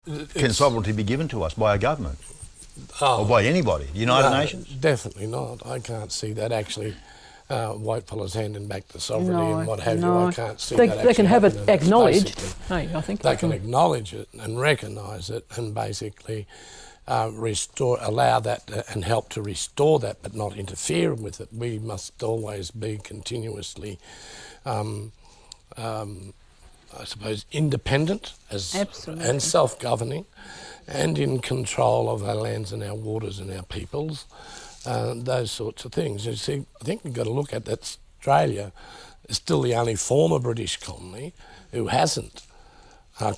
Can sovereignty be given to us by a government or by anybody? United Nations? Definitely not. I can't see that actually. White fellas handing back the sovereignty and what have you. I can't see that. They can have it happening. acknowledged. Hey, I think they can acknowledge it and recognise it and basically allow that and help to restore that, but not interfere with it. We must always be continuously, I suppose, independent and self-governing, and in control of our lands and our waters and our peoples. Those sorts of things. You see, I think we've got to look at that Australia is still the only former British colony who hasn't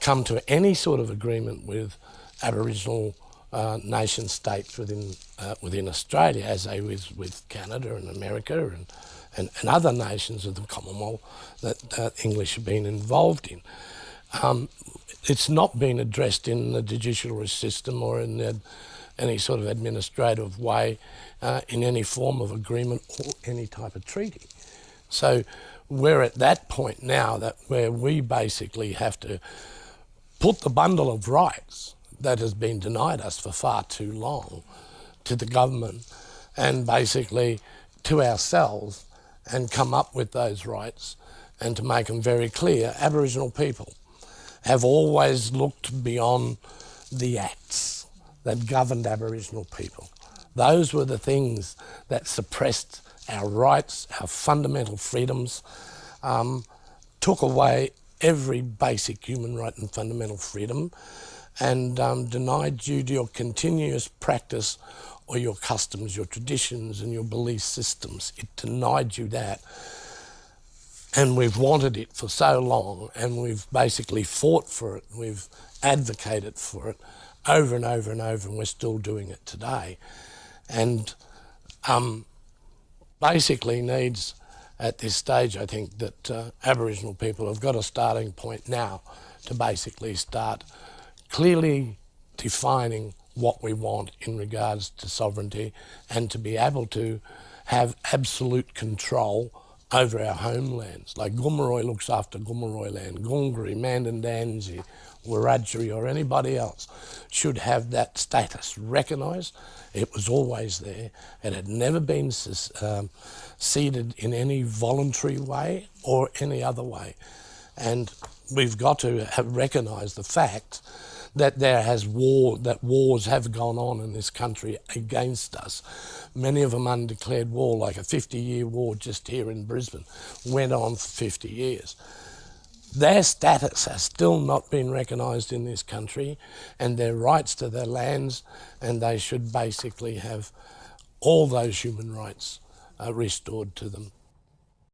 come to any sort of agreement with Aboriginal nation states within Australia, as they with Canada and America and other nations of the Commonwealth that English have been involved in. It's not been addressed in the judicial system or in any sort of administrative way in any form of agreement or any type of treaty. So we're at that point now where we basically have to put the bundle of rights that has been denied us for far too long to the government and basically to ourselves and come up with those rights and to make them very clear. Aboriginal people have always looked beyond the acts that governed Aboriginal people. Those were the things that suppressed our rights, our fundamental freedoms, took away every basic human right and fundamental freedom, and denied you your continuous practice or your customs, your traditions and your belief systems. It denied you that. And we've wanted it for so long, and we've basically fought for it. We've advocated for it over and over and over, and we're still doing it today. And basically needs, at this stage, I think, that Aboriginal people have got a starting point now to basically start clearly defining what we want in regards to sovereignty and to be able to have absolute control over our homelands. Like Gomeroi looks after Gomeroi land, Gungri, Mandandangi, Wiradjuri or anybody else should have that status recognised. It was always there. It had never been ceded in any voluntary way or any other way. And we've got to have recognised the fact that wars have gone on in this country against us. Many of them undeclared war, like a 50-year war just here in Brisbane, went on for 50 years. Their status has still not been recognised in this country, and their rights to their lands, and they should basically have all those human rights restored to them.